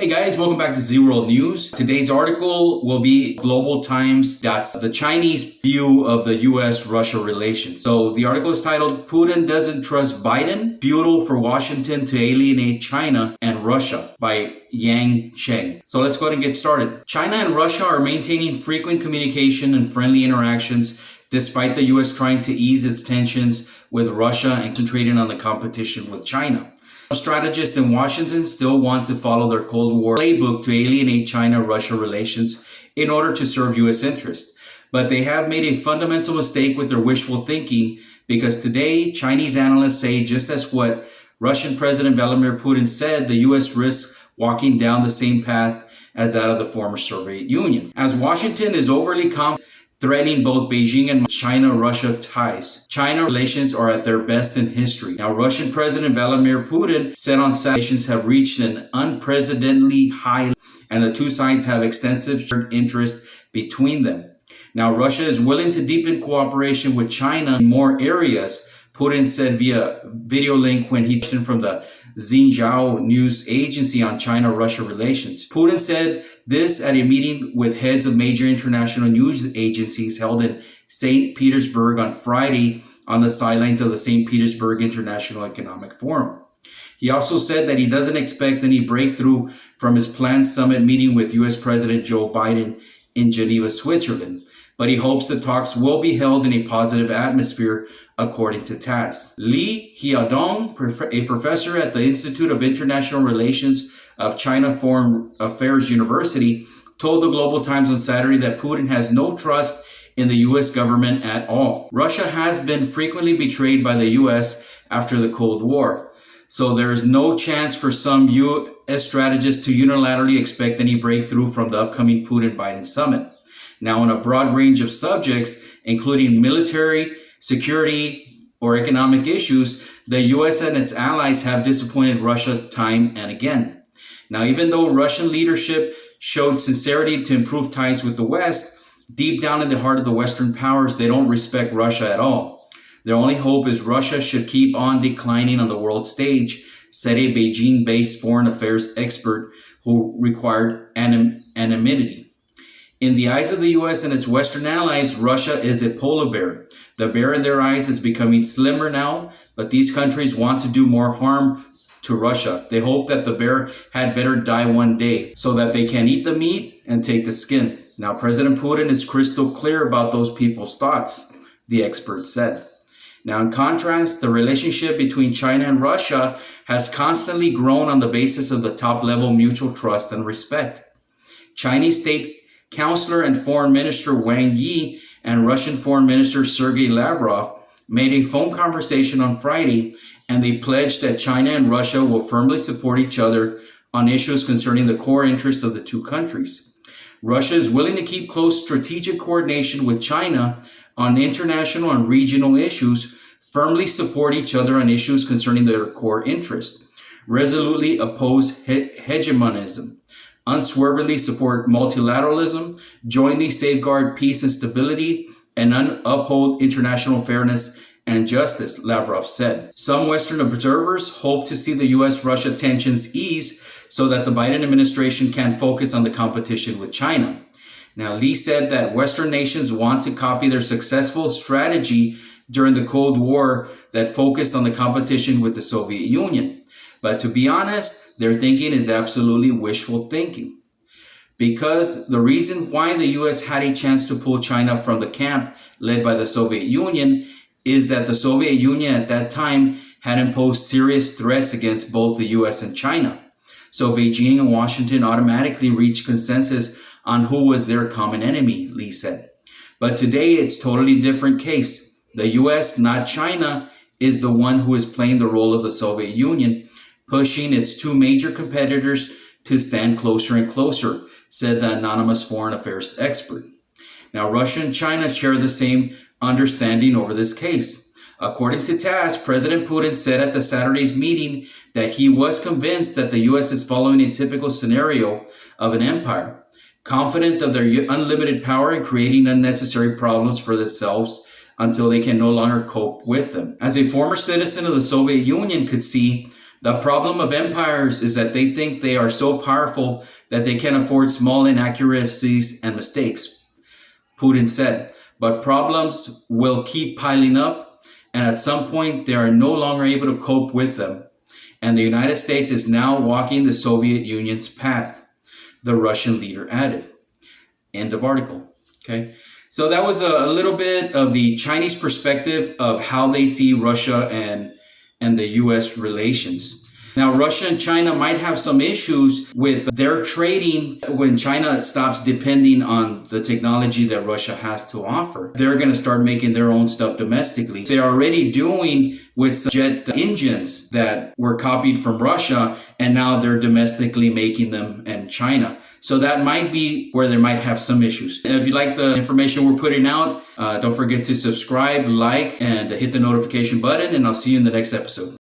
Hey guys, welcome back to Z-World News. Today's article will be Global Times. The Chinese view of the U.S.-Russia relations. So the article is titled, Putin Doesn't Trust Biden, Futile for Washington to Alienate China and Russia by Yang Cheng. So let's go ahead and get started. China and Russia are maintaining frequent communication and friendly interactions despite the U.S. trying to ease its tensions with Russia and concentrating on the competition with China. Strategists in Washington still want to follow their Cold War playbook to alienate China-Russia relations in order to serve U.S. interests. But they have made a fundamental mistake with their wishful thinking because today, Chinese analysts say just as what Russian President Vladimir Putin said, the U.S. risks walking down the same path as that of the former Soviet Union. As Washington is overly confident, threatening both Beijing and China-Russia ties. China relations are at their best in history. Now, Russian President Vladimir Putin said on Saturday relations have reached an unprecedentedly high, and the two sides have extensive shared interest between them. Now, Russia is willing to deepen cooperation with China in more areas, Putin said via video link when he came from the Xinjiang news agency on China-Russia relations. Putin said this at a meeting with heads of major international news agencies held in St. Petersburg on Friday on the sidelines of the St. Petersburg International Economic Forum. He also said that he doesn't expect any breakthrough from his planned summit meeting with U.S. President Joe Biden in Geneva, Switzerland, but he hopes the talks will be held in a positive atmosphere, according to TASS. Li Xiaodong, a professor at the Institute of International Relations of China Foreign Affairs University, told the Global Times on Saturday that Putin has no trust in the U.S. government at all. Russia has been frequently betrayed by the U.S. after the Cold War, so there is no chance for some U.S. strategists to unilaterally expect any breakthrough from the upcoming Putin-Biden summit. Now, on a broad range of subjects, including military, security, or economic issues, the U.S. and its allies have disappointed Russia time and again. Now, even though Russian leadership showed sincerity to improve ties with the West, deep down in the heart of the Western powers, they don't respect Russia at all. Their only hope is Russia should keep on declining on the world stage, said a Beijing-based foreign affairs expert who required anonymity. In the eyes of the U.S. and its Western allies, Russia is a polar bear. The bear in their eyes is becoming slimmer now, but these countries want to do more harm to Russia. They hope that the bear had better die one day so that they can eat the meat and take the skin. Now, President Putin is crystal clear about those people's thoughts, the expert said. Now, in contrast, the relationship between China and Russia has constantly grown on the basis of the top-level mutual trust and respect. Chinese State Counselor and Foreign Minister Wang Yi and Russian Foreign Minister Sergei Lavrov made a phone conversation on Friday, and they pledged that China and Russia will firmly support each other on issues concerning the core interests of the two countries. Russia is willing to keep close strategic coordination with China on international and regional issues, firmly support each other on issues concerning their core interests, resolutely oppose hegemonism, unswervingly support multilateralism, jointly safeguard peace and stability, and uphold international fairness and justice, Lavrov said. Some Western observers hope to see the U.S.-Russia tensions ease so that the Biden administration can focus on the competition with China. Now, Lee said that Western nations want to copy their successful strategy during the Cold War that focused on the competition with the Soviet Union. But to be honest, their thinking is absolutely wishful thinking. Because the reason why the U.S. had a chance to pull China from the camp led by the Soviet Union is that the Soviet Union at that time had imposed serious threats against both the U.S. and China. So Beijing and Washington automatically reached consensus on who was their common enemy, Lee said. But today it's totally different case. The U.S., not China, is the one who is playing the role of the Soviet Union, pushing its two major competitors to stand closer and closer, said the anonymous foreign affairs expert. Now, Russia and China share the same understanding over this case. According to TASS, President Putin said at the Saturday's meeting that he was convinced that the U.S. is following a typical scenario of an empire, confident of their unlimited power and creating unnecessary problems for themselves until they can no longer cope with them. As a former citizen of the Soviet Union could see, The problem of empires is that they think they are so powerful that they can afford small inaccuracies and mistakes. Putin said, but problems will keep piling up, and at some point they are no longer able to cope with them. And the United States is now walking the Soviet Union's path, the Russian leader added. End of article. Okay. So that was a little bit of the Chinese perspective of how they see Russia and the U.S. relations. Now, Russia and China might have some issues with their trading when China stops depending on the technology that Russia has to offer. They're going to start making their own stuff domestically. They're already doing with jet engines that were copied from Russia, and now they're domestically making them in China. So that might be where they might have some issues. And if you like the information we're putting out, don't forget to subscribe, like, and hit the notification button, and I'll see you in the next episode.